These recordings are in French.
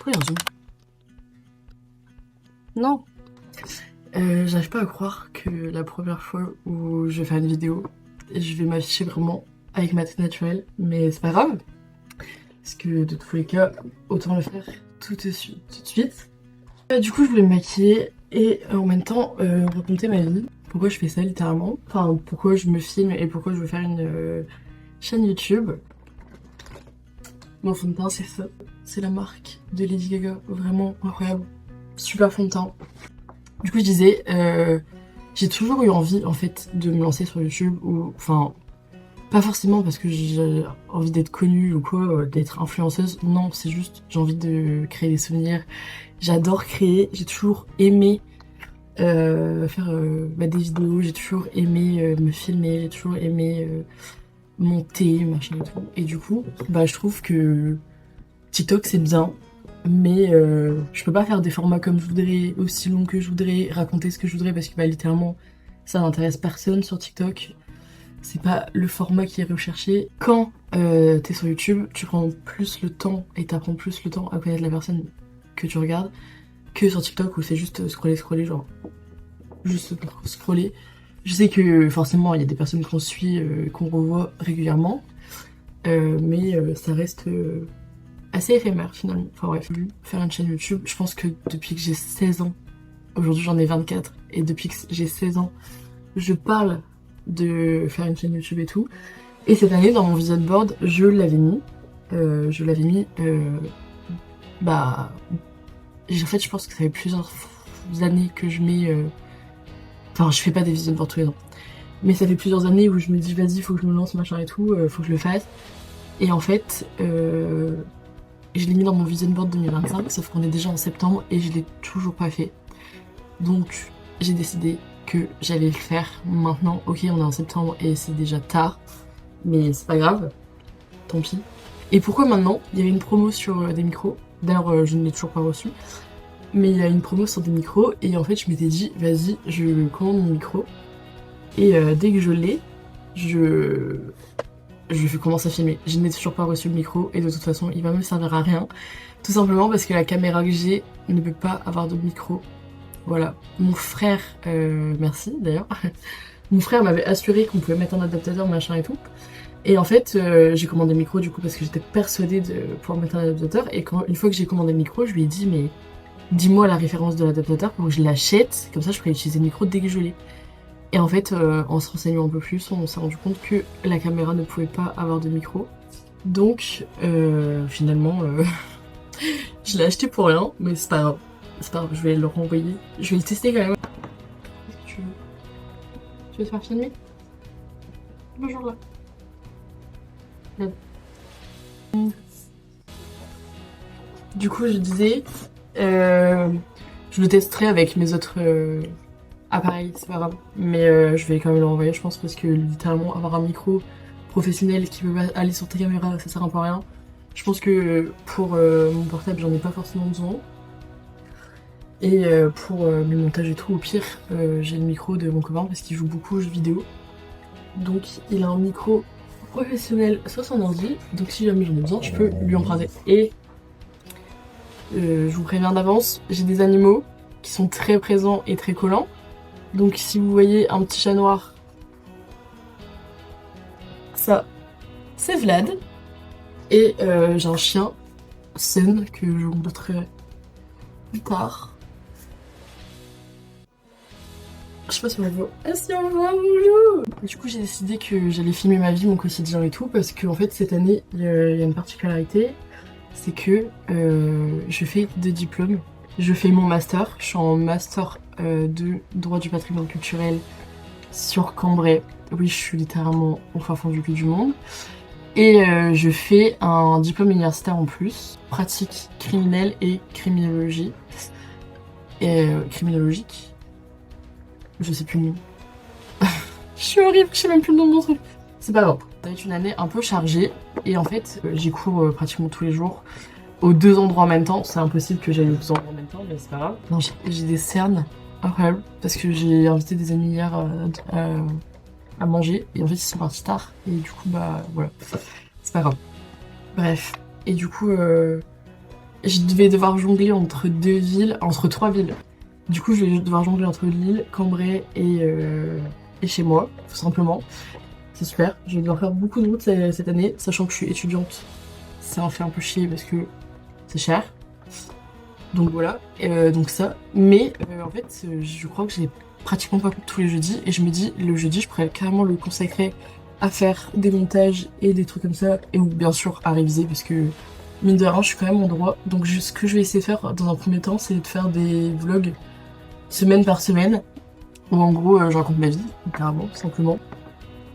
Pourquoi il y a un zoom? Non. J'arrive pas à croire que la première fois où je vais faire une vidéo, je vais m'afficher vraiment avec ma tête naturelle, mais c'est pas grave, parce que de tous les cas, autant le faire tout de suite. Du coup, je voulais me maquiller et en même temps raconter ma vie. Pourquoi je fais ça littéralement, enfin pourquoi je me filme et pourquoi je veux faire une chaîne YouTube. Mon fond de teint, c'est ça. C'est la marque de Lady Gaga, vraiment incroyable. Super fond de teint. Du coup, je disais, j'ai toujours eu envie, en fait, de me lancer sur YouTube, ou, enfin, pas forcément parce que j'ai envie d'être connue ou quoi, d'être influenceuse, non, c'est juste, j'ai envie de créer des souvenirs, j'adore créer, j'ai toujours aimé faire des vidéos, j'ai toujours aimé me filmer, j'ai toujours aimé monter, machin et tout, et du coup, bah, je trouve que TikTok, c'est bien, mais je peux pas faire des formats comme je voudrais, aussi longs que je voudrais, raconter ce que je voudrais, parce que bah, littéralement, ça n'intéresse personne sur TikTok. C'est pas le format qui est recherché. Quand t'es sur YouTube, tu prends plus le temps et t'apprends plus le temps à connaître la personne que tu regardes que sur TikTok où c'est juste scroller, genre juste scroller. Je sais que forcément il y a des personnes qu'on suit, qu'on revoit régulièrement, mais ça reste assez éphémère finalement. Enfin bref, faire une chaîne YouTube, je pense que depuis que j'ai 16 ans, aujourd'hui j'en ai 24, et depuis que j'ai 16 ans, je parle de faire une chaîne YouTube et tout. Et cette année, dans mon vision board, je l'avais mis. Bah. En fait, je pense que ça fait plusieurs années que je mets. Enfin, je fais pas des vision boards tous les ans. Mais ça fait plusieurs années où je me dis, vas-y, faut que je me lance, machin et tout, faut que je le fasse. Et en fait, je l'ai mis dans mon vision board 2025, sauf qu'on est déjà en septembre et je l'ai toujours pas fait. Donc, j'ai décidé que j'allais le faire maintenant. Ok, on est en septembre et c'est déjà tard, mais c'est pas grave, tant pis. Et pourquoi maintenant? Il y avait une promo sur des micros. D'ailleurs, je ne l'ai toujours pas reçu. Mais il y a une promo sur des micros et en fait, je m'étais dit, vas-y, je commande mon micro. Et dès que je l'ai, je commence à filmer. Je n'ai toujours pas reçu le micro et de toute façon, il va me servir à rien. Tout simplement parce que la caméra que j'ai ne peut pas avoir de micro. Voilà. Mon frère, merci d'ailleurs, mon frère m'avait assuré qu'on pouvait mettre un adaptateur, machin et tout. Et en fait, j'ai commandé le micro du coup parce que j'étais persuadée de pouvoir mettre un adaptateur. Et une fois que j'ai commandé le micro, je lui ai dit, mais dis-moi la référence de l'adaptateur pour que je l'achète. Comme ça, je pourrais utiliser le micro dès que je l'ai. Et en fait, en se renseignant un peu plus, on s'est rendu compte que la caméra ne pouvait pas avoir de micro. Donc, finalement, je l'ai acheté pour rien, mais c'est pas grave. C'est pas grave, je vais le renvoyer. Je vais le tester quand même. Qu'est-ce que tu veux? Tu veux te faire filmer? Bonjour là. Du coup, je disais, je le testerai avec mes autres appareils, c'est pas grave. Mais je vais quand même le renvoyer, je pense, parce que littéralement, avoir un micro professionnel qui peut aller sur ta caméra, ça sert un peu à rien. Je pense que pour mon portable, j'en ai pas forcément besoin. Et pour mes montages et tout, au pire, j'ai le micro de mon copain parce qu'il joue beaucoup aux jeux vidéo. Donc il a un micro professionnel sur son ordi, donc si jamais j'en ai besoin, je peux lui emprunter. Et je vous préviens d'avance, j'ai des animaux qui sont très présents et très collants. Donc si vous voyez un petit chat noir, ça, c'est Vlad. Et j'ai un chien, Sun, que je vous montrerai plus tard. Je sais pas si on voit. Ah si on voit, bonjour. Du coup j'ai décidé que j'allais filmer ma vie, mon quotidien et tout, parce que en fait cette année il y a une particularité, c'est que je fais 2 diplômes. Je fais mon master, je suis en master de droit du patrimoine culturel sur Cambrai. Oui, je suis littéralement au fin fond du cul du monde. Et je fais un diplôme universitaire en plus, pratique criminelle et criminologie. Et criminologique, je sais plus le nom. Je suis horrible, je sais même plus le nom de mon truc. C'est pas grave. Ça va être une année un peu chargée. Et en fait, j'y cours pratiquement tous les jours. Aux 2 endroits en même temps. C'est impossible que j'aille aux 2 endroits en même temps, mais c'est pas grave. Non, j'ai des cernes incroyables. Parce que j'ai invité des amis hier à manger. Et en fait, ils sont partis tard. Et du coup, bah voilà. C'est pas grave. Bref. Et du coup, je vais devoir jongler entre 3 villes. Du coup, je vais devoir jongler entre Lille, Cambrai et chez moi, tout simplement. C'est super. Je vais devoir faire beaucoup de routes cette année, sachant que je suis étudiante. Ça en fait un peu chier parce que c'est cher. Donc voilà, donc ça. Mais en fait, je crois que j'ai pratiquement pas cours tous les jeudis. Et je me dis, le jeudi, je pourrais carrément le consacrer à faire des montages et des trucs comme ça. Et ou bien sûr à réviser parce que mine de rien, je suis quand même en droit. Donc ce que je vais essayer de faire dans un premier temps, c'est de faire des vlogs semaine par semaine. Où en gros, je raconte ma vie, carrément, tout simplement.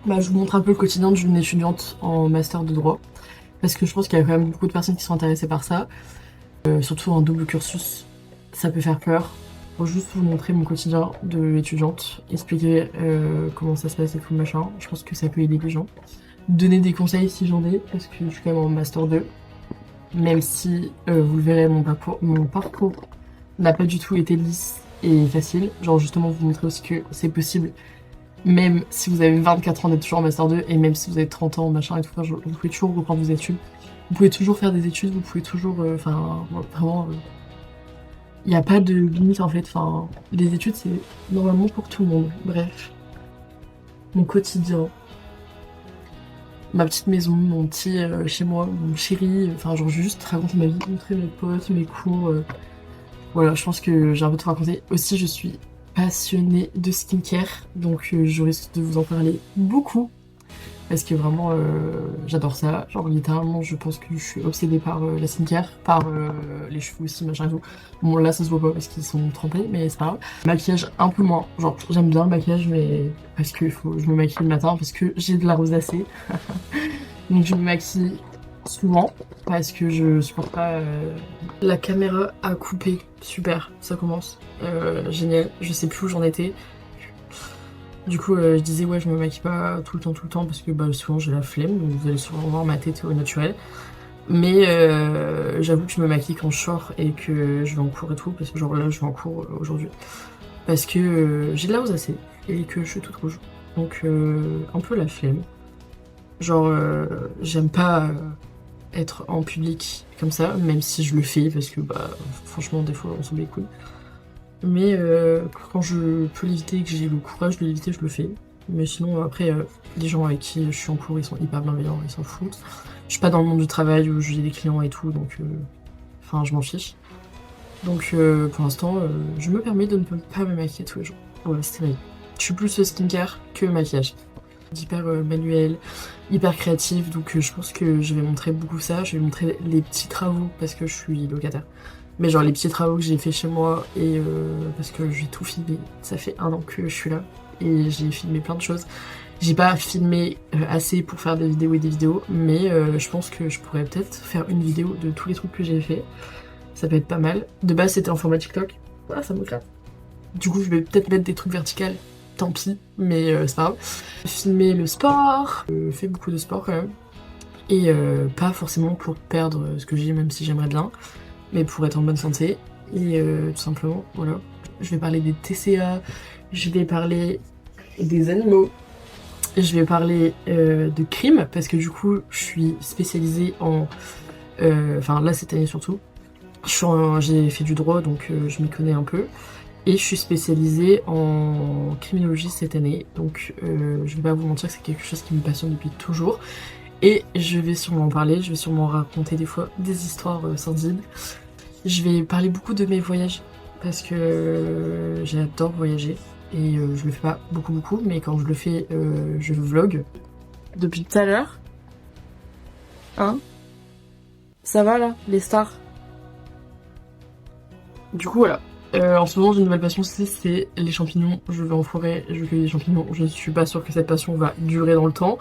Bah, je vous montre un peu le quotidien d'une étudiante en master de droit. Parce que je pense qu'il y a quand même beaucoup de personnes qui sont intéressées par ça. Surtout en double cursus, ça peut faire peur. Pour juste vous montrer mon quotidien de étudiante, expliquer comment ça se passe et tout machin. Je pense que ça peut aider les gens. Donner des conseils si j'en ai, parce que je suis quand même en master 2. Même si, vous le verrez, mon parcours n'a pas du tout été lisse et facile. Genre justement vous montrer aussi que c'est possible, même si vous avez 24 ans d'être toujours en master 2, et même si vous avez 30 ans, machin et tout, vous pouvez toujours reprendre vos études. Vous pouvez toujours faire des études, vous pouvez toujours... Enfin, vraiment... Il n'y a pas de limite en fait. Enfin, les études, c'est normalement pour tout le monde. Bref. Mon quotidien. Ma petite maison, mon petit chez moi, mon chéri. Enfin, genre, je vais juste raconter ma vie, montrer mes potes, mes cours. Voilà, je pense que j'ai un peu de raconter. Aussi, je suis passionnée de skincare. Donc, je risque de vous en parler beaucoup. Parce que vraiment, j'adore ça. Genre, littéralement, je pense que je suis obsédée par la skincare, par les cheveux aussi, machin et tout. Bon, là, ça se voit pas parce qu'ils sont trempés, mais c'est pas grave. Maquillage, un peu moins. Genre, j'aime bien le maquillage, mais parce que je me maquille le matin, parce que j'ai de la rosacée. Donc, je me maquille souvent, parce que je supporte pas... La caméra a coupé. Super, ça commence. Génial. Je sais plus où j'en étais. Du coup, je disais, ouais, je me maquille pas tout le temps, parce que bah, souvent j'ai la flemme, donc vous allez souvent voir ma tête au naturel. Mais j'avoue que je me maquille quand je sors et que je vais en cours et tout, parce que genre là, je vais en cours aujourd'hui. Parce que j'ai de la rosacée et que je suis toute rouge. Donc, un peu la flemme. Genre, j'aime pas être en public comme ça, même si je le fais, parce que bah, franchement, des fois, on s'en bat les couilles. Mais quand je peux l'éviter et que j'ai le courage de l'éviter, je le fais. Mais sinon, après, les gens avec qui je suis en cours, ils sont hyper bienveillants, ils s'en foutent. Je suis pas dans le monde du travail où j'ai des clients et tout, donc enfin, je m'en fiche. Donc pour l'instant, je me permets de ne pas me maquiller tous les jours. Voilà, c'est vrai. Je suis plus skincare que maquillage. Hyper manuel, hyper créatif, donc je pense que je vais montrer beaucoup ça. Je vais montrer les petits travaux parce que je suis locataire. Mais genre les petits travaux que j'ai fait chez moi et parce que j'ai tout filmé. Ça fait 1 an que je suis là et j'ai filmé plein de choses. J'ai pas filmé assez pour faire des vidéos et des vidéos, mais je pense que je pourrais peut-être faire une vidéo de tous les trucs que j'ai fait. Ça peut être pas mal. De base c'était en format TikTok. Voilà, ça me claque. Du coup je vais peut-être mettre des trucs verticales. Tant pis, mais c'est pas grave. Filmer le sport. Je fais beaucoup de sport quand même. Et pas forcément pour perdre ce que j'ai, même si j'aimerais bien, mais pour être en bonne santé. Et tout simplement, voilà. Je vais parler des TCA, je vais parler des animaux, je vais parler de crime, parce que du coup, je suis spécialisée en... Enfin, là, cette année surtout. J'ai fait du droit, donc je m'y connais un peu. Et je suis spécialisée en criminologie cette année, donc je vais pas vous mentir que c'est quelque chose qui me passionne depuis toujours. Et je vais sûrement en parler, je vais sûrement raconter des fois des histoires sordides. Je vais parler beaucoup de mes voyages, parce que j'adore voyager. Et je le fais pas beaucoup, mais quand je le fais, je vlog. Depuis tout à l'heure. Hein? Ça va là, les stars? Du coup, voilà. En ce moment, j'ai une nouvelle passion, c'est les champignons. Je vais en forêt, je cueille des champignons. Je ne suis pas sûre que cette passion va durer dans le temps.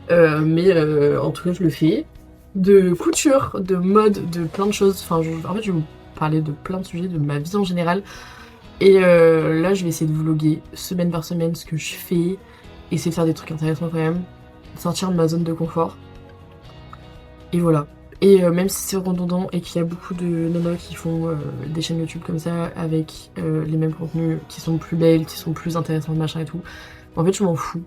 Mais en tout cas, je le fais. De couture, de mode, de plein de choses. Enfin, en fait, je vais vous parler de plein de sujets, de ma vie en général. Et là, je vais essayer de vlogger semaine par semaine ce que je fais. Essayer de faire des trucs intéressants quand même. Sortir de ma zone de confort. Et voilà. Et même si c'est redondant et qu'il y a beaucoup de nanas qui font des chaînes YouTube comme ça avec les mêmes contenus, qui sont plus belles, qui sont plus intéressantes, machin et tout, en fait je m'en fous.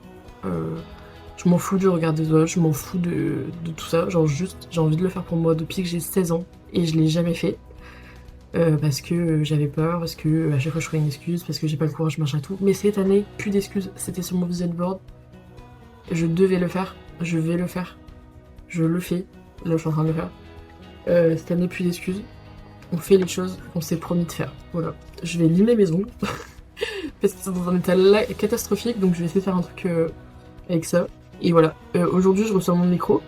Je m'en fous du regard des autres, je m'en fous de tout ça. Genre juste, j'ai envie de le faire pour moi depuis que j'ai 16 ans et je l'ai jamais fait. parce que j'avais peur, parce que à chaque fois je trouvais une excuse, parce que j'ai pas le courage, machin et tout. Mais cette année, plus d'excuses, c'était sur mon vision board. Je devais le faire, je vais le faire, je le fais, là je suis en train de le faire. Cette année, plus d'excuses. On fait les choses qu'on s'est promis de faire. Voilà. Je vais limer mes ongles. Parce qu'ils sont dans un état là catastrophique, donc je vais essayer de faire un truc avec ça. Et voilà. Aujourd'hui, je reçois mon micro.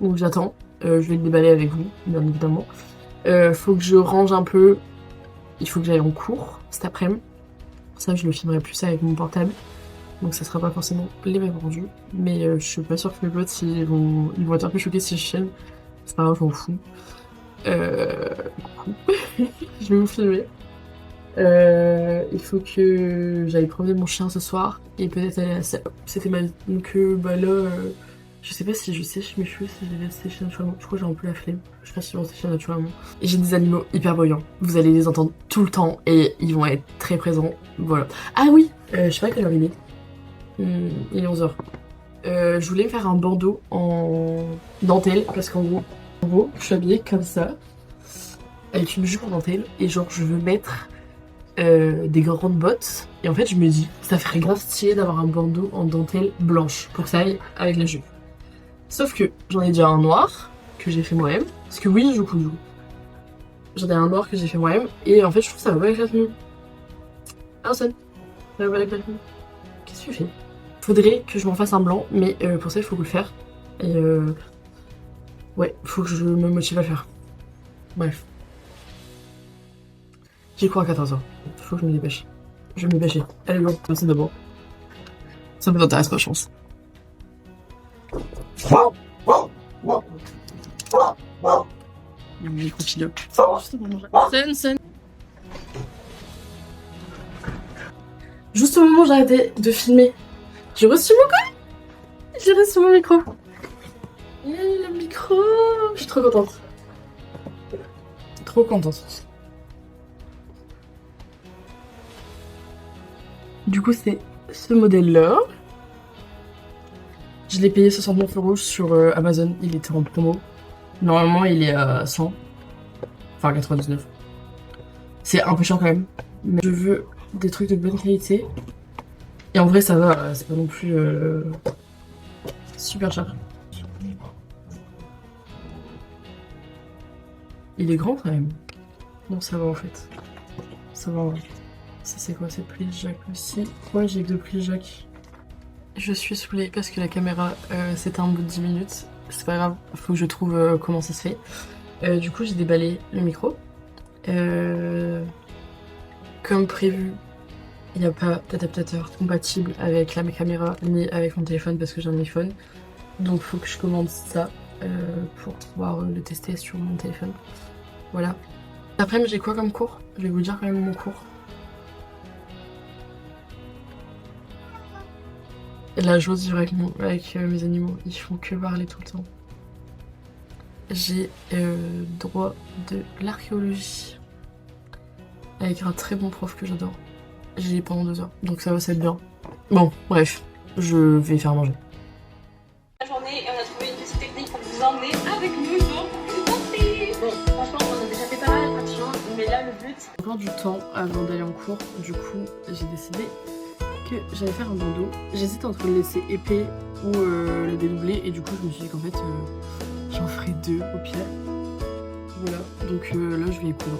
Donc j'attends. Je vais le déballer avec vous, bien évidemment. Faut que je range un peu. Il faut que j'aille en cours cet après-midi. Ça, je le filmerai plus avec mon portable. Donc ça sera pas forcément les mêmes rendus. Mais je suis pas sûre que mes potes, ils vont être un peu choqués si je filme. C'est pas grave, je m'en fous. Coucou. Je vais vous filmer. Il faut que j'aille promener mon chien ce soir et peut-être aller à la salle. C'était ma vie. Donc là, je sais pas si je sèche mes cheveux, si je les laisse sécher naturellement. Je crois que j'ai un peu la flemme. Je sais pas si ils vont sécher naturellement. Et j'ai des animaux hyper bruyants. Vous allez les entendre tout le temps et ils vont être très présents. Voilà. Ah oui, je sais pas quelle heure il est. Il est 11h. Je voulais me faire un bandeau en dentelle parce qu'en gros, je suis habillée comme ça, avec une jupe en dentelle, et genre je veux mettre des grandes bottes. Et en fait, je me dis, ça ferait grave stylé d'avoir un bandeau en dentelle blanche pour que ça aille avec la jupe. Sauf que j'en ai déjà un noir que j'ai fait moi-même. Parce que oui, du coup. J'en ai un noir que j'ai fait moi-même. Et en fait, je trouve que ça va pas avec la tenue. Personne. Ça va pas avec la tenue. Qu'est-ce que tu fais? Faudrait que je m'en fasse un blanc, mais pour ça, il faut le faire. Et ouais, faut que je me motive à le faire. Bref. J'y crois à 14h. Faut que je me dépêche. Je vais me dépêcher. Allez, go, merci d'abord. Ça me t'intéresse pas, je pense. Il y a mon micro pilote. Juste au moment où j'ai arrêté de filmer, j'ai reçu mon colis. J'ai reçu mon micro. Et le micro. Je suis trop contente. Trop contente. Du coup, c'est ce modèle-là. Je l'ai payé 69€ sur Amazon. Il était en promo. Normalement, il est à 100. Enfin, 99. C'est un peu cher quand même. Mais je veux des trucs de bonne qualité. Et en vrai, ça va. C'est pas non plus super cher. Il est grand quand même. Non, ça va en fait. Ça va en vrai. Ça c'est quoi? C'est prise jack aussi. Ouais, j'ai que 2 prises jack. Je suis saoulée parce que la caméra s'éteint au bout de 10 minutes. C'est pas grave, faut que je trouve comment ça se fait. Du coup, j'ai déballé le micro. Comme prévu, il n'y a pas d'adaptateur compatible avec la caméra ni avec mon téléphone parce que j'ai un iPhone. Donc faut que je commande ça pour pouvoir le tester sur mon téléphone. Voilà. Après, j'ai quoi comme cours? Je vais vous dire quand même mon cours. La joie de vivre avec mes animaux, ils font que parler tout le temps. J'ai droit de l'archéologie avec un très bon prof que j'adore. J'ai pendant 2 heures, donc ça va, c'est bien. Bon, bref, je vais faire manger. La journée et on a trouvé une petite technique pour vous emmener avec nous pour vous porter. Bon, franchement, on a déjà fait pas mal d'attractions, mais là le but. J'ai encore du temps avant d'aller en cours, du coup j'ai décidé que j'allais faire un bandeau. J'hésite entre le laisser épais ou le dédoubler, et du coup je me suis dit qu'en fait j'en ferai 2 au pire. Voilà, donc là je vais y coudre.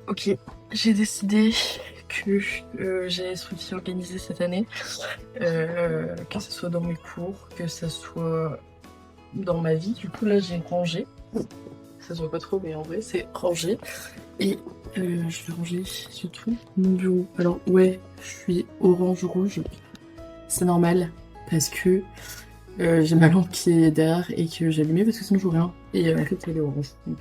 Ok, j'ai décidé que j'allais être aussi organisée cette année, que ce soit dans mes cours, que ce soit dans ma vie. Du coup là j'ai rangé, ça se voit pas trop mais en vrai c'est rangé, et je vais ranger surtout mon bureau. Alors ouais, je suis orange-rouge, c'est normal parce que j'ai ma lampe qui est derrière et que j'ai allumé parce que sinon je vois rien, et en fait elle est orange. Donc,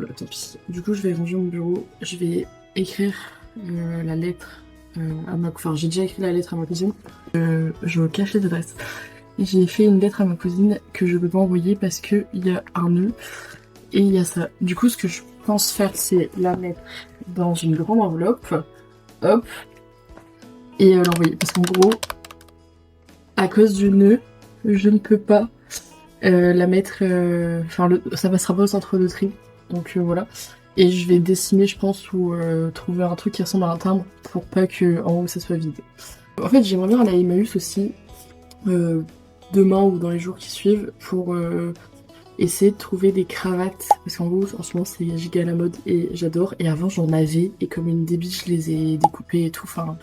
voilà, tant pis. Du coup, je vais ranger mon bureau. Je vais écrire la lettre à ma... Enfin, j'ai déjà écrit la lettre à ma cousine. Je cache les adresses. J'ai fait une lettre à ma cousine que je peux pas envoyer parce qu'il y a un nœud et il y a ça. Du coup, ce que je pense faire, c'est la mettre dans une grande enveloppe. Hop. Et l'envoyer. Parce qu'en gros, à cause du nœud, je ne peux pas la mettre... Enfin, ça passera pas au centre de tri. Donc voilà. Et je vais dessiner, je pense, ou trouver un truc qui ressemble à un timbre pour pas que en haut ça soit vide. En fait, j'aimerais bien aller à Emmaüs aussi, demain ou dans les jours qui suivent, pour essayer de trouver des cravates. Parce qu'en gros, en ce moment, c'est giga à la mode et j'adore. Et avant, j'en avais, et comme une débile, je les ai découpées et tout. Enfin...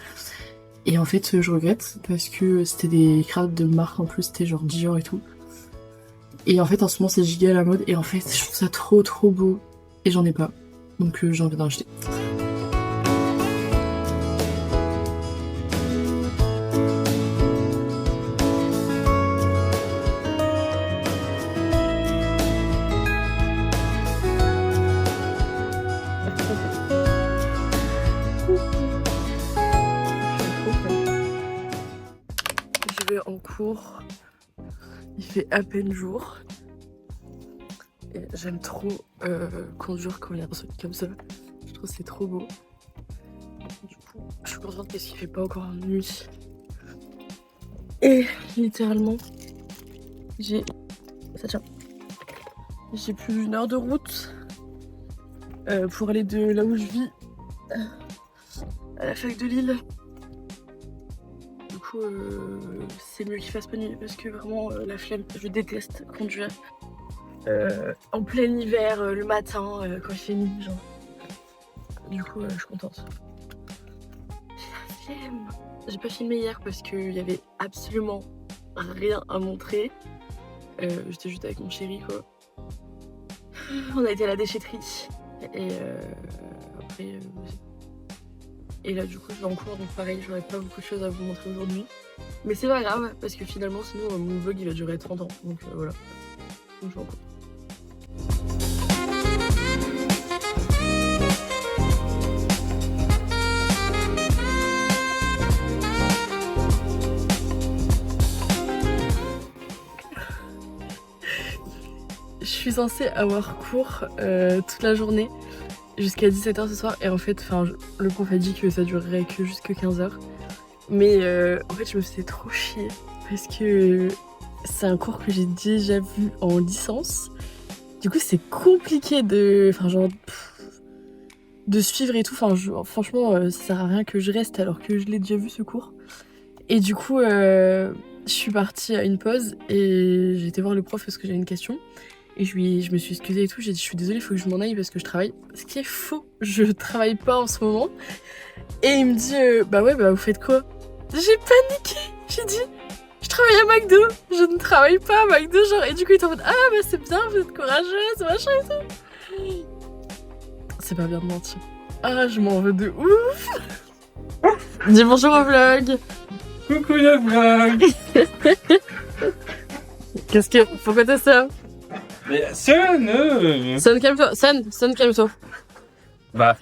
Et en fait, je regrette parce que c'était des cravates de marque en plus, c'était genre Dior et tout. Et en fait, en ce moment, c'est giga à la mode. Et en fait, je trouve ça trop trop beau. Et j'en ai pas. Donc j'ai envie d'en acheter. Je vais en cours. Il fait à peine jour. Et j'aime trop conduire quand il y a un soleil comme ça. Je trouve que c'est trop beau. Du coup, je suis contente parce qu'il fait pas encore nuit. Et littéralement, j'ai plus d'une heure de route pour aller de là où je vis à la fac de Lille. Du coup, c'est mieux qu'il fasse pas nuit parce que vraiment la flemme, je déteste conduire. En plein hiver, le matin, quand il fait nuit, genre. Du coup, je suis contente. J'ai la flemme. J'ai pas filmé hier parce qu'il y avait absolument rien à montrer. J'étais juste avec mon chéri, quoi. On a été à la déchetterie. Et après... Et là, du coup, je vais en cours, donc pareil, j'aurais pas beaucoup de choses à vous montrer aujourd'hui. Mais c'est pas grave, parce que finalement, sinon, mon vlog, il va durer 30 ans. Donc voilà. Donc je vais en cours. Je suis censée avoir cours toute la journée jusqu'à 17h ce soir et en fait le prof a dit que ça durerait que jusqu'à 15h mais en fait je me faisais trop chier parce que c'est un cours que j'ai déjà vu en licence. Du coup c'est compliqué de suivre et tout, franchement ça sert à rien que je reste alors que je l'ai déjà vu ce cours. Et du coup je suis partie à une pause et j'ai été voir le prof parce que j'avais une question. Et je me suis excusée et tout, j'ai dit je suis désolée, il faut que je m'en aille parce que je travaille. Ce qui est faux, je travaille pas en ce moment. Et il me dit bah ouais, bah vous faites quoi? J'ai paniqué, j'ai dit je travaille à McDo, je ne travaille pas à McDo, genre. Et du coup il était en mode ah bah c'est bien, vous êtes courageuse, machin et tout. C'est pas bien de mentir. Ah, je m'en veux de ouf. Dis bonjour au vlog. Coucou le vlog. Qu'est-ce que... Pourquoi t'as ça? Mais Son, Son, calme-toi. Son, calme-toi. Bah,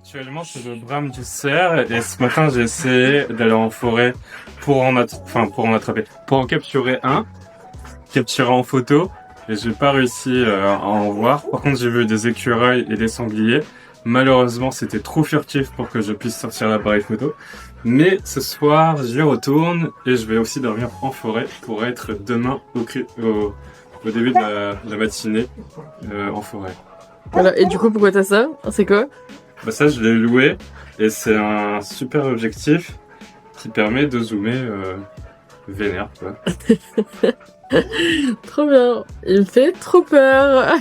actuellement c'est le brame du cerf et ce matin j'ai essayé d'aller en forêt pour en attraper, pour en capturer en photo et j'ai pas réussi à en voir. Par contre j'ai vu des écureuils et des sangliers. Malheureusement c'était trop furtif pour que je puisse sortir l'appareil photo. Mais ce soir j'y retourne et je vais aussi dormir en forêt pour être demain au début de la matinée en forêt. Voilà, et du coup pourquoi t'as ça? C'est quoi? Bah ça je l'ai loué et c'est un super objectif qui permet de zoomer vénère quoi. Trop bien, il me fait trop peur.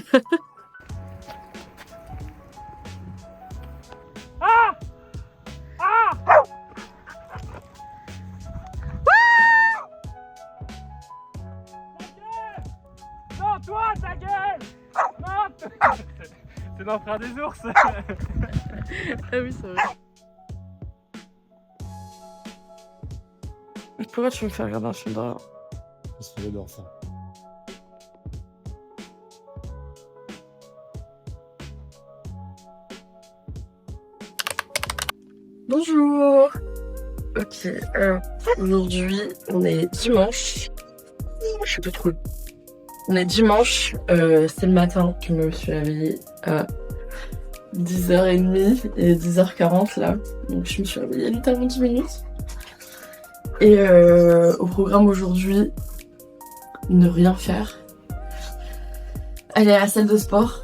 Non toi ta gueule. Non. C'est l'enfant des ours. Ah oui c'est vrai. Pourquoi tu me fais regarder un film d'horreur? Parce que j'adore ça. Bonjour. Ok, alors aujourd'hui on est dimanche. Je sais pas trop. On est dimanche, c'est le matin que je me suis réveillée à 10h30 et 10h40 là. Donc je me suis réveillée il y a littéralement 10 minutes. Et au programme aujourd'hui, ne rien faire. Aller à la salle de sport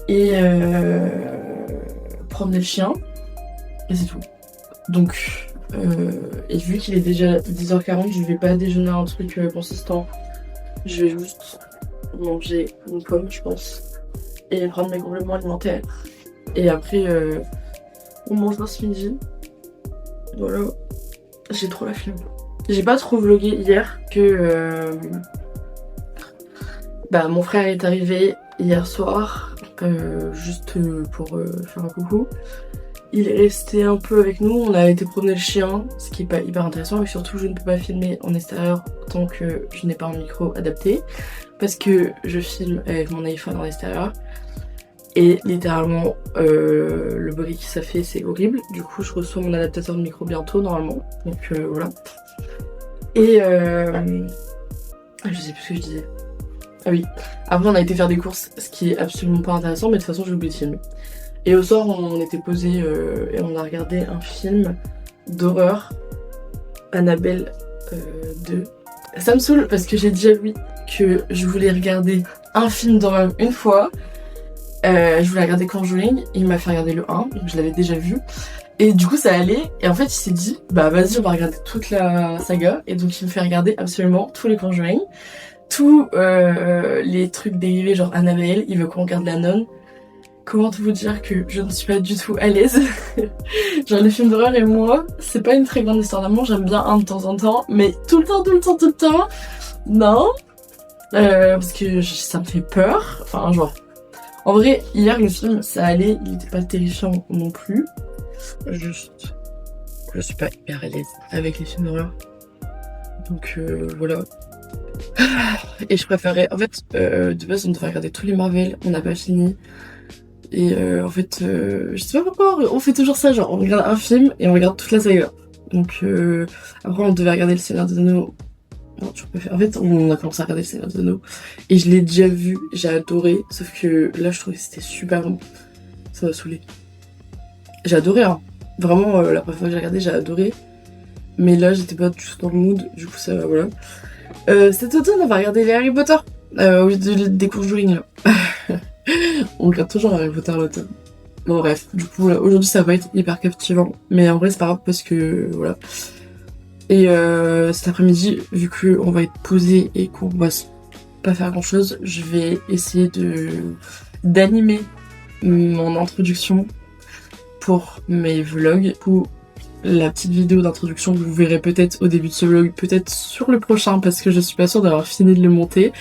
et promener le chien. Et c'est tout. Donc, et vu qu'il est déjà 10h40, je vais pas déjeuner un truc consistant. Je vais juste manger une pomme, je pense, et prendre mes compléments alimentaires. Et après, on mange dans ce midi. Voilà. J'ai trop la flemme. J'ai pas trop vlogué hier que mon frère est arrivé hier soir, juste pour faire un coucou. Il est resté un peu avec nous, on a été promener le chien, ce qui est pas hyper intéressant, et surtout je ne peux pas filmer en extérieur tant que je n'ai pas un micro adapté, parce que je filme avec mon iPhone en extérieur, et littéralement le bruit que ça fait c'est horrible. Du coup je reçois mon adaptateur de micro bientôt normalement, donc voilà. Et je sais plus ce que je disais. Ah oui, après on a été faire des courses, ce qui est absolument pas intéressant, mais de toute façon j'ai oublié de filmer. Et au soir, on était posés et on a regardé un film d'horreur, Annabelle 2. Ça me saoule parce que j'ai déjà dit que je voulais regarder un film d'horreur une fois. Je voulais regarder Conjuring, il m'a fait regarder le 1, donc je l'avais déjà vu. Et du coup ça allait, et en fait il s'est dit, bah vas-y on va regarder toute la saga. Et donc il me fait regarder absolument tous les Conjuring, tous les trucs dérivés genre Annabelle, il veut qu'on regarde la nonne. Comment te vous dire que je ne suis pas du tout à l'aise. Genre les films d'horreur et moi, c'est pas une très grande histoire d'amour, j'aime bien un de temps en temps, mais tout le temps, non. Parce que ça me fait peur, enfin genre... En vrai, hier le film, ça allait, il était pas terrifiant non plus. Juste, je suis pas hyper à l'aise avec les films d'horreur. Donc voilà. Et je préférais... En fait, de base on devait regarder tous les Marvel, on n'a pas fini. Et en fait, je sais pas pourquoi, on fait toujours ça, genre on regarde un film et on regarde toute la saga. Donc après on devait regarder Le Seigneur des Anneaux. Non, tu préfères. En fait, on a commencé à regarder Le Seigneur des Anneaux et je l'ai déjà vu, j'ai adoré, sauf que là je trouvais que c'était super long. Ça m'a saoulé. J'ai adoré, hein. Vraiment, la première fois que j'ai regardé, j'ai adoré. Mais là, j'étais pas du tout dans le mood, du coup ça, voilà. Cet automne, on va regarder les Harry Potter, au lieu des Conjuring, là. On regarde toujours Harry Potter à l'automne. Bon bref, du coup là, aujourd'hui ça va être hyper captivant. Mais en vrai c'est pas grave parce que voilà. Et cet après-midi, vu qu'on va être posé et qu'on va pas faire grand chose, je vais essayer d'animer mon introduction pour mes vlogs. Pour la petite vidéo d'introduction que vous verrez peut-être au début de ce vlog, peut-être sur le prochain parce que je suis pas sûre d'avoir fini de le monter.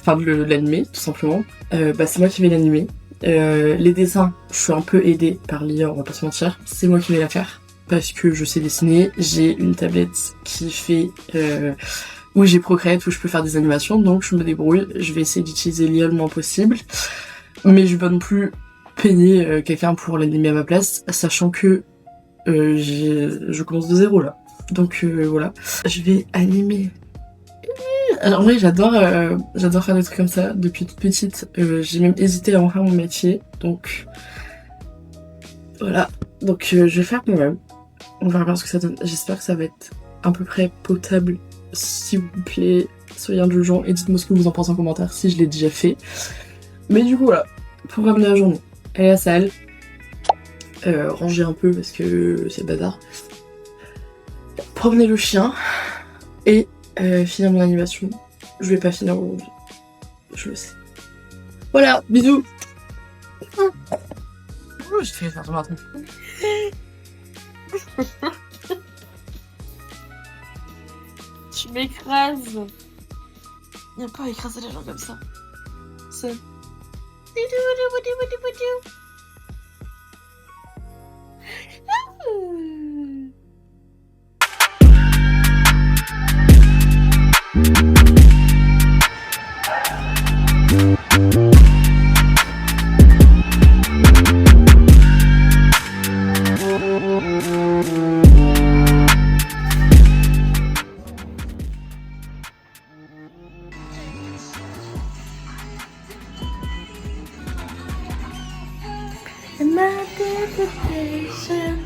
Enfin de l'animer tout simplement. C'est moi qui vais l'animer. Les dessins, je suis un peu aidée par l'IA, on va pas se mentir. C'est moi qui vais la faire parce que je sais dessiner. J'ai une tablette qui fait où j'ai Procreate, où je peux faire des animations, donc je me débrouille. Je vais essayer d'utiliser l'IA le moins possible, mais je vais pas non plus payer quelqu'un pour l'animer à ma place, sachant que je commence de zéro là. Donc voilà, je vais animer. Alors en vrai j'adore faire des trucs comme ça depuis toute petite, j'ai même hésité à en faire mon métier, donc voilà, donc je vais faire quand même, on verra bien ce que ça donne, j'espère que ça va être à peu près potable, s'il vous plaît, soyez indulgents et dites-moi ce que vous en pensez en commentaire si je l'ai déjà fait, mais du coup voilà, programme de la journée, aller à la salle, ranger un peu parce que c'est bazar, promener le chien et finir mon animation. Je vais pas finir aujourd'hui. Je le sais. Voilà, bisous. Je fais faire tomber un truc. Tu m'écrases. Y'a pas à écraser les gens comme ça. C'est...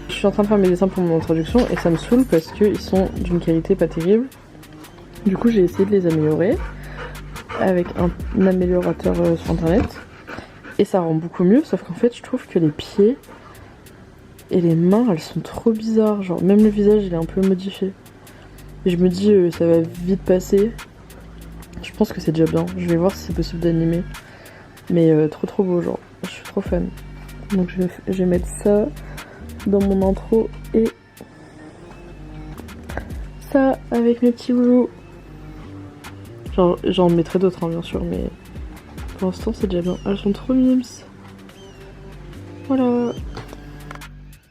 Je suis en train de faire mes dessins pour mon introduction et ça me saoule parce qu'ils sont d'une qualité pas terrible. Du coup j'ai essayé de les améliorer avec un améliorateur sur internet et ça rend beaucoup mieux, sauf qu'en fait je trouve que les pieds et les mains elles sont trop bizarres, genre même le visage il est un peu modifié. Et je me dis ça va vite passer. Je pense que c'est déjà bien, je vais voir si c'est possible d'animer. Mais trop beau, genre je suis trop fan. Donc je vais mettre ça dans mon intro et ça avec mes petits loulous. Genre j'en mettrai d'autres hein, bien sûr, mais pour l'instant c'est déjà bien. Elles sont trop mimes. Voilà.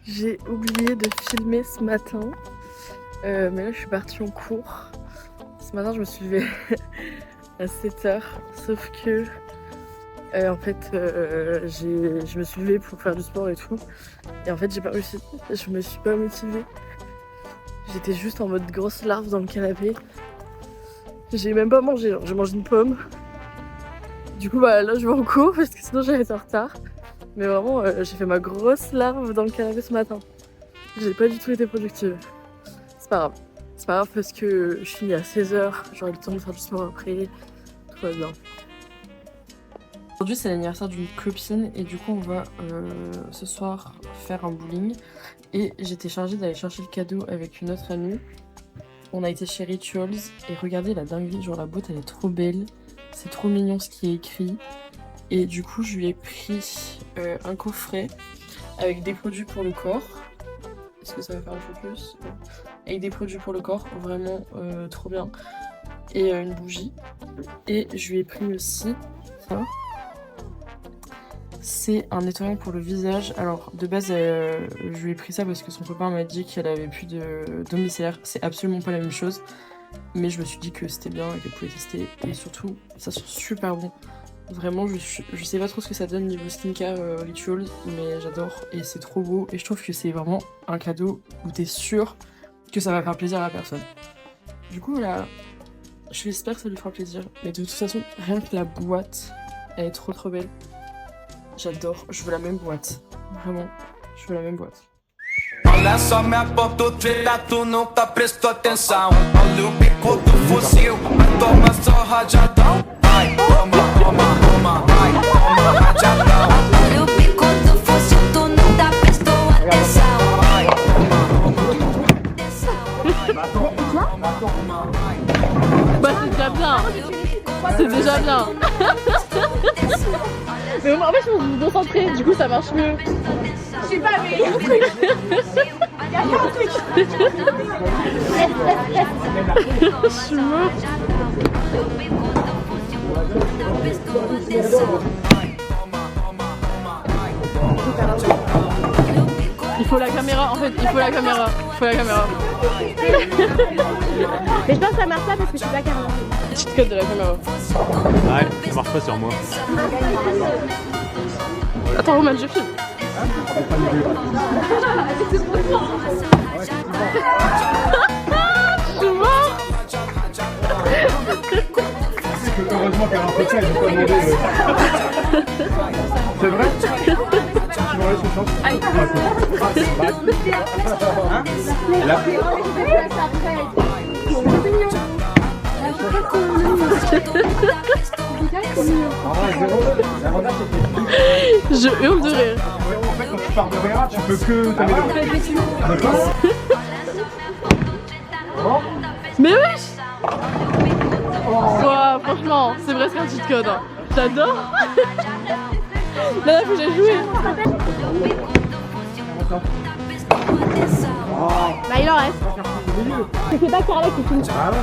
J'ai oublié de filmer ce matin, mais là je suis partie en cours. Ce matin je me suis levée à 7h, sauf que en fait je me suis levée pour faire du sport et tout, et en fait j'ai pas réussi, je me suis pas motivée. J'étais juste en mode grosse larve dans le canapé. J'ai même pas mangé, genre, j'ai mangé une pomme. Du coup bah là je vais en cours parce que sinon j'allais être en retard. Mais vraiment j'ai fait ma grosse larve dans le canapé ce matin. J'ai pas du tout été productive. C'est pas grave. C'est pas grave parce que je finis à 16h, j'aurai le temps de faire du sport après. Tout va bien. Aujourd'hui c'est l'anniversaire d'une copine et du coup on va ce soir faire un bowling. Et j'étais chargée d'aller chercher le cadeau avec une autre amie. On a été chez Rituals et regardez la dinguerie, genre la boîte elle est trop belle. C'est trop mignon ce qui est écrit. Et du coup je lui ai pris un coffret avec des produits pour le corps. Est-ce que ça va faire un focus? Avec des produits pour le corps, vraiment trop bien. Et une bougie. Et je lui ai pris aussi ça. C'est un nettoyant pour le visage. Alors de base je lui ai pris ça parce que son copain m'a dit qu'elle avait plus de domiciliaire. C'est absolument pas la même chose. Mais je me suis dit que c'était bien et qu'elle pouvait tester. Et surtout ça sent super bon. Vraiment je sais pas trop ce que ça donne niveau skincare Rituals, mais j'adore et c'est trop beau. Et je trouve que c'est vraiment un cadeau où t'es sûr que ça va faire plaisir à la personne. Du coup là, j'espère que ça lui fera plaisir. Mais de toute façon, rien que la boîte, elle est trop belle. J'adore, je veux la même boîte. Vraiment, je veux la même boîte. Olha só minha ponta treta, tu nunca prestou atenção. Olha o bico do fuzil, toma só rajadão. Vai, toma, vai, toma rajadão. Olha o bico do fuzil, tu nunca prestou atenção. Vai, Bah c'est déjà bien. C'est déjà bien. Mais en fait je me suis concentrée, du coup ça marche mieux. Je sais pas, mais il y a un truc. Il y a un truc. Je suis morte. Il faut la caméra, en fait, il faut la caméra. Il faut la caméra. Mais je pense que ça marche pas parce que je suis pas carrément. Petite code de la caméra. Ouais, ça marche pas sur moi. Attends, Roman, je filme. Je suis mort. Heureusement qu'elle a un entretien, ils ont pas demandé. C'est vrai? Tu m'en laisses une chance? Aïe. Là. Je hurle de rire. En fait, quand tu pars de Réa, tu peux que t'améliorer. D'accord? Mais wesh. Wow, franchement, c'est presque un cheat code. Hein. J'adore. Là, faut que j'ai joué. Bah il en reste. C'est pas Carla qui filme. Ah ouais.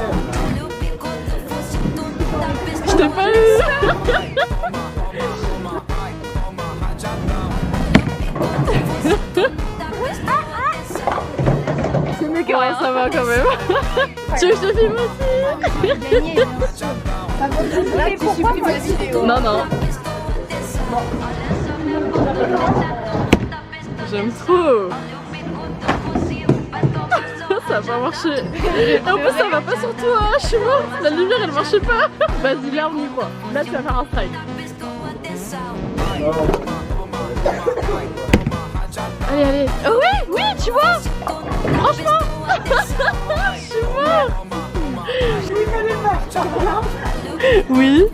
Je t'ai pas eu. C'est mieux que Ouais, ça va quand même. Tu veux que je te filme aussi? Là, tu supprimes la vidéo. Non, non. J'aime trop. Ça a pas marché. Et en plus, ça va pas sur toi. Je suis morte. La lumière, elle marchait pas. Vas-y, là, on y croit. Là, tu vas faire un strike. Allez, allez. Oh oui, oui, tu vois. Franchement. Je suis morte. Oui.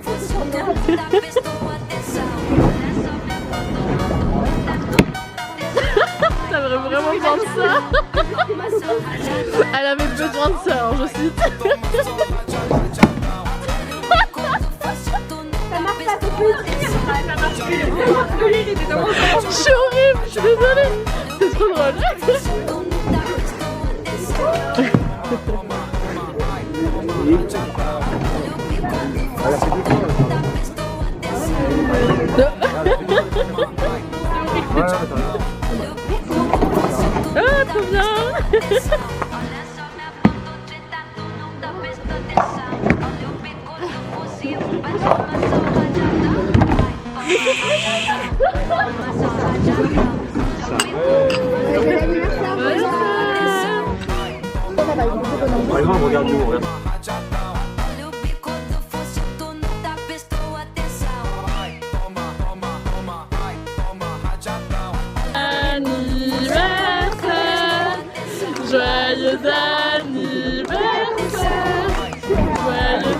T'avais vraiment besoin de ça. Elle avait besoin de ça, alors je cite. Ça marche pas, c'est plus. Je suis horrible, je suis désolée. C'est trop drôle. Ah, trop bien. Par exemple, regarde nous, regarde. Anniversaire, joyeux anniversaire, joyeux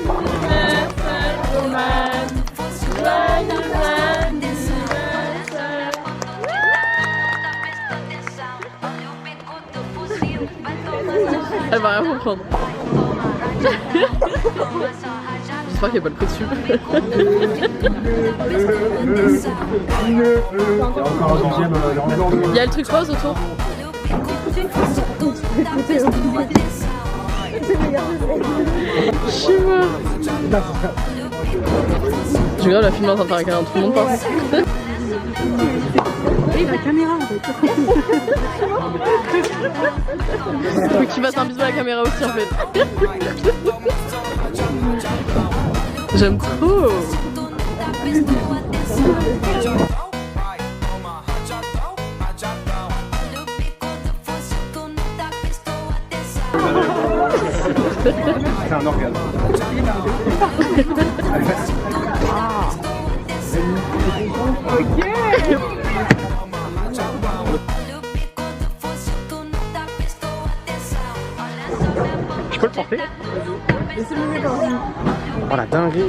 anniversaire, Roman, joyeux anniversaire. Elle va rien comprendre. J'espère qu'il n'y a pas le prix dessus. Il y a le truc rose autour. Je suis morte. Je regarde la film en train de faire un câlin à tout le monde par contre. Oui, la caméra en fait. Faut que tu fasses un bisou à la caméra aussi en fait. J'aime trop. C'est un orgasme. Je peux le porter? Oh la dinguerie.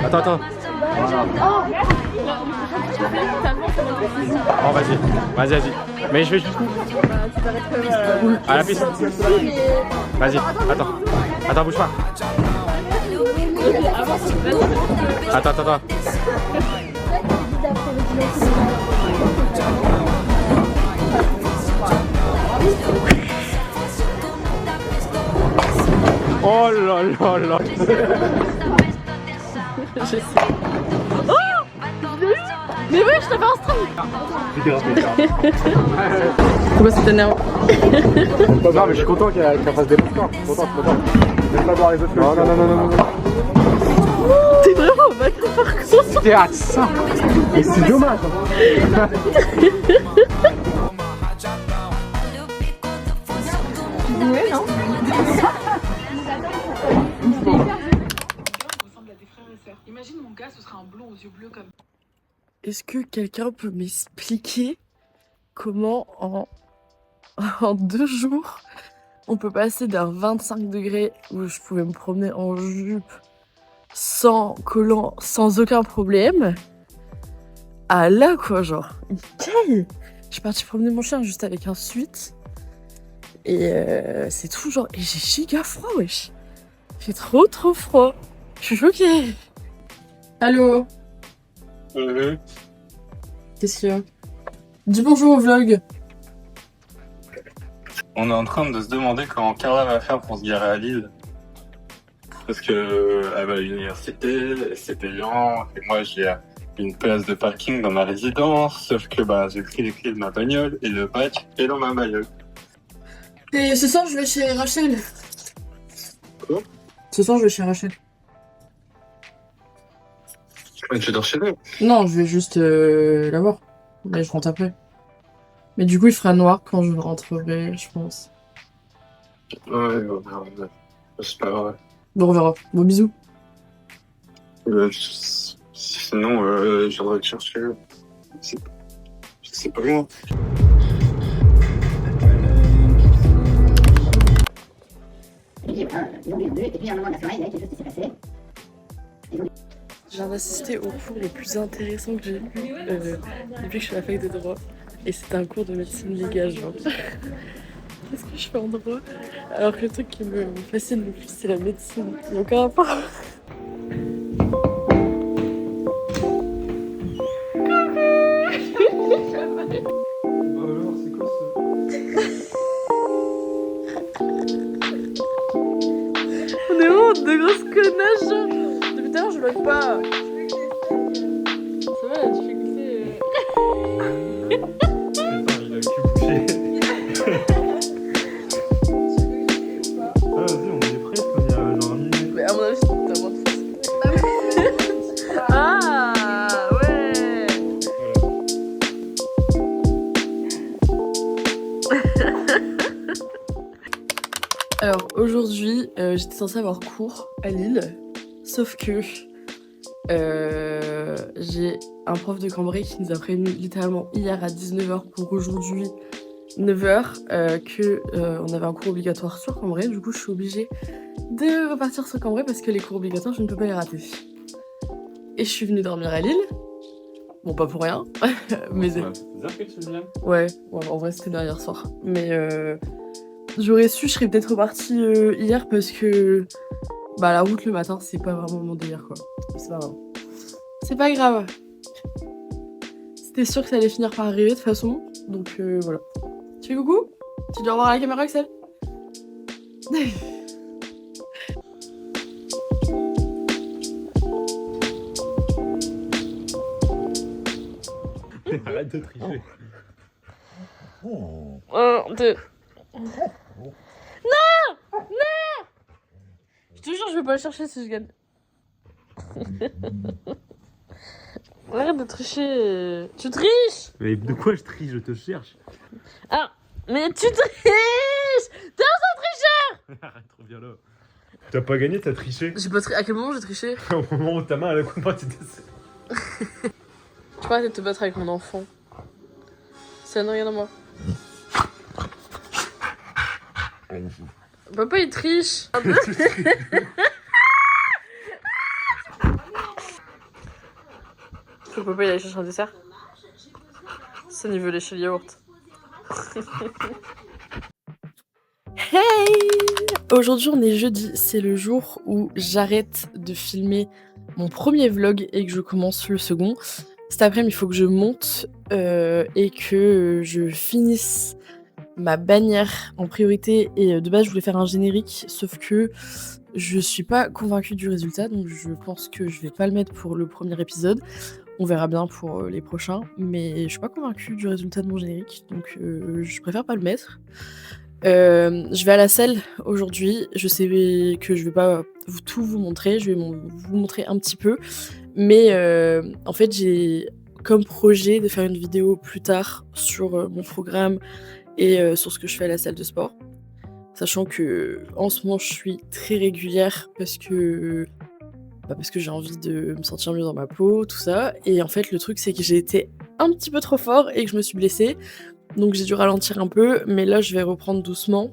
Attends, attends. Oh vas-y, vas-y, vas-y. Mais je vais jusqu'où? À la piste. Vas-y, attends. Attends, bouge pas. Attends, attends, attends. Oh là là là. Je sais. Oh, mais oui, je t'ai fait un stream. Pourquoi ça t'énerve? Pas grave, mais je suis content qu'elle fasse des bons scores. Content. Je vais pas voir les autres. Non. T'es vraiment bâtard par contre. C'était à ça. Et c'est dommage. Ouais, non? Imagine mon gars, ce sera un blond aux yeux bleus comme. Est-ce que quelqu'un peut m'expliquer comment en 2 jours on peut passer d'un 25 degrés où je pouvais me promener en jupe sans collant, sans aucun problème, à là quoi, genre nickel. Je suis partie promener mon chien juste avec un suite et c'est tout genre, et j'ai giga froid wesh. Il fait trop froid. Je suis choquée. Allô? Qu'est-ce qu'il y a? Dis bonjour au vlog. On est en train de se demander comment Carla va faire pour se garer à Lille. Parce que elle va à l'université, c'est payant, et moi j'ai une place de parking dans ma résidence, sauf que j'ai pris les clés de ma bagnole et le bac est dans ma bagnole. Et ce soir je vais chez Rachel. Quoi? Ce soir je vais chez Rachel. Mais tu dors chez nous? Non, je vais juste la voir. Mais je rentre après. Mais du coup, il fera noir quand je rentrerai, je pense. Ouais, c'est pas grave. Bon, on verra. Bon, bisous. Sinon, je viendrai te chercher. C'est pas grave. Je viens d'assister au cours le plus intéressant que j'ai eu depuis que je suis à la fac de droit. Et c'était un cours de médecine légale, genre. Qu'est-ce que je fais en droit? Alors que le truc qui me fascine le plus, c'est la médecine. Il n'y a aucun rapport. On est vraiment de grosses connasses, genre. Depuis tout à l'heure, je log pas. Ça va, la difficulté. Putain, il a le cul bouché. Ah, vas-y, on est prêts, il y a genre 1 minute. Mais à mon avis, c'est tellement de Ah ouais. Alors aujourd'hui, j'étais censée avoir cours à Lille, sauf que j'ai un prof de Cambrai qui nous a prévenu littéralement hier à 19h pour aujourd'hui 9h qu'on avait un cours obligatoire sur Cambrai. Du coup, je suis obligée de repartir sur Cambrai parce que les cours obligatoires, je ne peux pas les rater. Et je suis venue dormir à Lille. Bon, pas pour rien, mais Ouais, c'est bizarre que tu viennes. ouais, en vrai, c'était bien hier soir. Mais j'aurais su, je serais peut-être repartie hier parce que bah la route le matin, c'est pas vraiment mon délire, quoi. C'est pas grave. C'est pas grave. C'était sûr que ça allait finir par arriver de toute façon, donc voilà. Tu fais coucou? Tu dis au revoir à la caméra, Axel? Arrête de tricher. 1, 2. Non! Non! Je te jure, je vais pas le chercher si je gagne. Arrête de tricher. Tu triches! Mais de quoi je triche? Je te cherche. Ah, mais tu triches! T'es un tricheur! Arrête, reviens là. T'as pas gagné, t'as triché. J'ai pas à quel moment j'ai triché? Au moment où ta main elle a coupé, tu Tu peux arrêter de te battre avec mon enfant. Ça n'a rien à moi. Papa il triche. Faut que papa il aille chercher un dessert. Ça il veut lécher le yaourt. Hey! Aujourd'hui on est jeudi, c'est le jour où j'arrête de filmer mon premier vlog et que je commence le second. Cet après-midi il faut que je monte et que je finisse ma bannière en priorité, et de base je voulais faire un générique, sauf que je suis pas convaincue du résultat, donc je pense que je vais pas le mettre pour le premier épisode. On verra bien pour les prochains, mais je suis pas convaincue du résultat de mon générique, donc je préfère pas le mettre. Je vais à la salle aujourd'hui, je sais que je vais pas tout vous montrer, je vais vous montrer un petit peu, mais en fait j'ai comme projet de faire une vidéo plus tard sur mon programme et sur ce que je fais à la salle de sport. Sachant que en ce moment je suis très régulière parce que j'ai envie de me sentir mieux dans ma peau, tout ça. Et en fait le truc c'est que j'ai été un petit peu trop fort et que je me suis blessée. Donc j'ai dû ralentir un peu, mais là je vais reprendre doucement.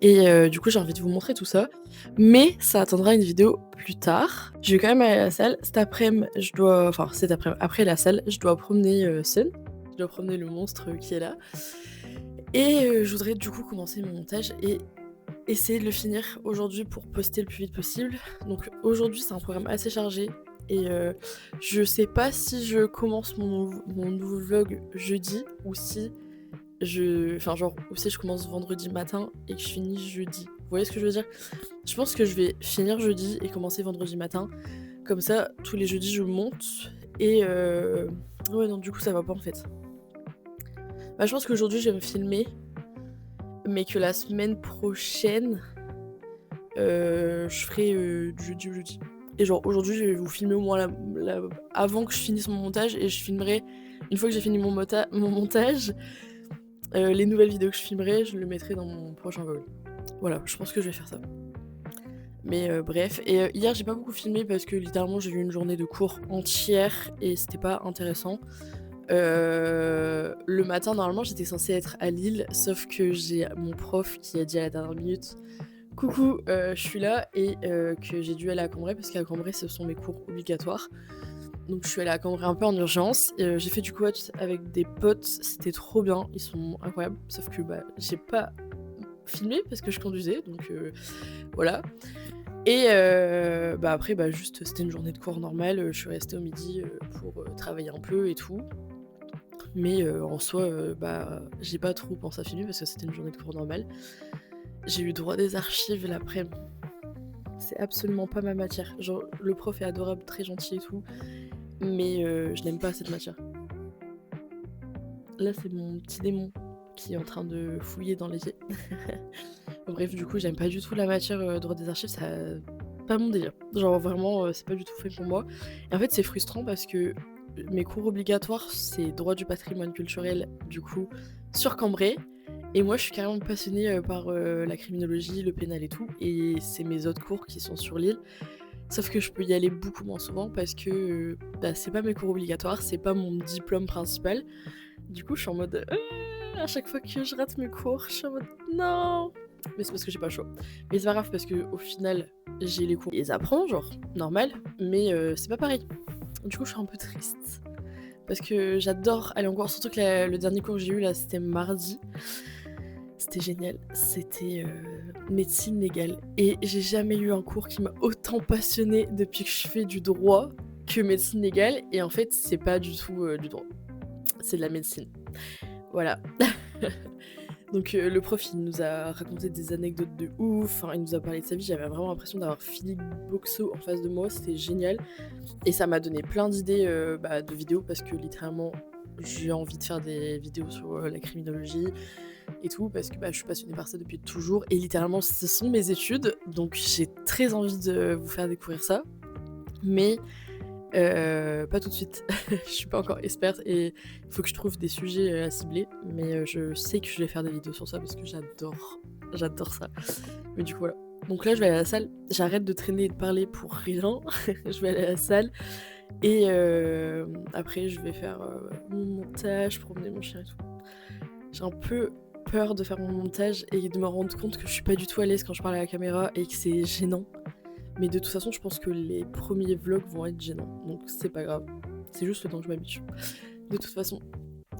Et du coup j'ai envie de vous montrer tout ça. Mais ça attendra une vidéo plus tard. Je vais quand même aller à la salle. Cet après-midi, après la salle, je dois promener Sun. Je dois promener le monstre qui est là. Et je voudrais du coup commencer mon montage et essayer de le finir aujourd'hui pour poster le plus vite possible. Donc aujourd'hui c'est un programme assez chargé et je sais pas si je commence mon nouveau vlog jeudi ou si je commence vendredi matin et que je finis jeudi. Vous voyez ce que je veux dire? Je pense que je vais finir jeudi et commencer vendredi matin. Comme ça tous les jeudis je monte et ouais non du coup ça va pas en fait. Bah, je pense qu'aujourd'hui je vais me filmer, mais que la semaine prochaine, je ferai du jeudi au jeudi. Et genre aujourd'hui je vais vous filmer au moins avant que je finisse mon montage, et je filmerai, une fois que j'ai fini mon montage, les nouvelles vidéos que je filmerai, je le mettrai dans mon prochain vlog. Voilà, je pense que je vais faire ça. Mais bref, et hier j'ai pas beaucoup filmé parce que littéralement j'ai eu une journée de cours entière et c'était pas intéressant. Le matin, normalement, j'étais censée être à Lille, sauf que j'ai mon prof qui a dit à la dernière minute « Coucou, je suis là » et que j'ai dû aller à Cambrai parce qu'à Cambrai, ce sont mes cours obligatoires. Donc je suis allée à Cambrai un peu en urgence. J'ai fait du quad avec des potes, c'était trop bien, ils sont incroyables. Sauf que j'ai pas filmé parce que je conduisais, donc voilà. Et après, juste c'était une journée de cours normale, je suis restée au midi pour travailler un peu et tout. Mais en soi, j'ai pas trop pensé à filmer parce que c'était une journée de cours normale. J'ai eu droit des archives l'après-midi. C'est absolument pas ma matière. Genre, le prof est adorable, très gentil et tout, mais je n'aime pas cette matière. Là, c'est mon petit démon qui est en train de fouiller dans l'évier. Bref, du coup, j'aime pas du tout la matière droit des archives, c'est pas mon délire. Genre, vraiment, c'est pas du tout fait pour moi. Et en fait, c'est frustrant parce que mes cours obligatoires, c'est droit du patrimoine culturel, du coup, sur Cambrai. Et moi, je suis carrément passionnée par la criminologie, le pénal et tout. Et c'est mes autres cours qui sont sur Lille. Sauf que je peux y aller beaucoup moins souvent parce que c'est pas mes cours obligatoires, c'est pas mon diplôme principal. Du coup, je suis en mode... à chaque fois que je rate mes cours, je suis en mode... Non. Mais c'est parce que j'ai pas le choix. Mais c'est pas grave parce que au final, j'ai les cours. Je les apprends, genre, normal. Mais c'est pas pareil. Du coup, je suis un peu triste. Parce que j'adore aller en cours. Surtout que le dernier cours que j'ai eu, là, c'était mardi. C'était génial. C'était médecine légale. Et j'ai jamais eu un cours qui m'a autant passionnée depuis que je fais du droit que médecine légale. Et en fait, c'est pas du tout du droit. C'est de la médecine. Voilà. Donc le prof, il nous a raconté des anecdotes de ouf, il nous a parlé de sa vie, j'avais vraiment l'impression d'avoir Philippe Boxo en face de moi, c'était génial. Et ça m'a donné plein d'idées de vidéos parce que littéralement, j'ai envie de faire des vidéos sur la criminologie et tout, parce que je suis passionnée par ça depuis toujours. Et littéralement, ce sont mes études, donc j'ai très envie de vous faire découvrir ça. Mais... pas tout de suite, je suis pas encore experte et il faut que je trouve des sujets à cibler, mais je sais que je vais faire des vidéos sur ça parce que j'adore ça. Mais du coup voilà. Donc là je vais aller à la salle, j'arrête de traîner et de parler pour rien, je vais aller à la salle et après je vais faire mon montage, promener mon chien et tout. J'ai un peu peur de faire mon montage et de me rendre compte que je suis pas du tout à l'aise quand je parle à la caméra et que c'est gênant. Mais de toute façon, je pense que les premiers vlogs vont être gênants. Donc c'est pas grave. C'est juste le temps que je m'habitue. De toute façon,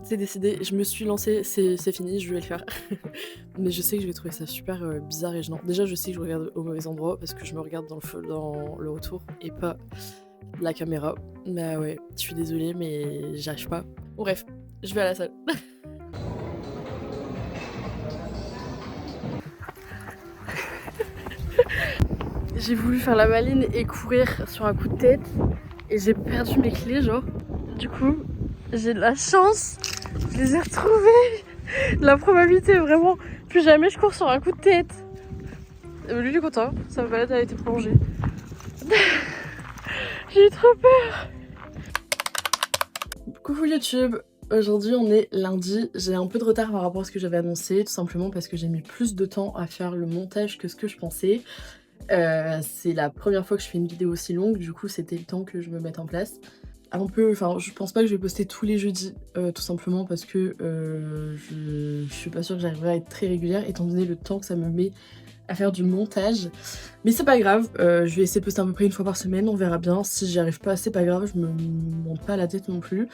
c'est décidé. Je me suis lancée, c'est fini, je vais le faire. Mais je sais que je vais trouver ça super bizarre et gênant. Déjà, je sais que je regarde au mauvais endroit parce que je me regarde dans le retour et pas la caméra. Mais ouais, je suis désolée, mais j'arrive pas. Bon, bref, je vais à la salle. J'ai voulu faire la maline et courir sur un coup de tête et j'ai perdu mes clés, genre. Du coup, j'ai de la chance, je les ai retrouvées. La probabilité est vraiment, plus jamais je cours sur un coup de tête. Lui il est content, sa balade a été prolongée. J'ai eu trop peur. Coucou YouTube, aujourd'hui on est lundi, j'ai un peu de retard par rapport à ce que j'avais annoncé, tout simplement parce que j'ai mis plus de temps à faire le montage que ce que je pensais. C'est la première fois que je fais une vidéo aussi longue, du coup c'était le temps que je me mette en place. Je pense pas que je vais poster tous les jeudis, tout simplement parce que je suis pas sûre que j'arriverai à être très régulière étant donné le temps que ça me met à faire du montage. Mais c'est pas grave, je vais essayer de poster à peu près une fois par semaine, on verra bien. Si j'y arrive pas, c'est pas grave, je me monte pas la tête non plus.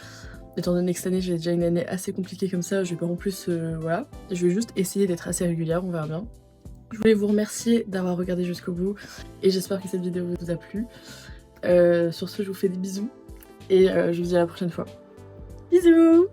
Étant donné que cette année j'ai déjà une année assez compliquée comme ça, je vais pas en plus, voilà. Je vais juste essayer d'être assez régulière, on verra bien. Je voulais vous remercier d'avoir regardé jusqu'au bout et j'espère que cette vidéo vous a plu. Sur ce, je vous fais des bisous et je vous dis à la prochaine fois. Bisous.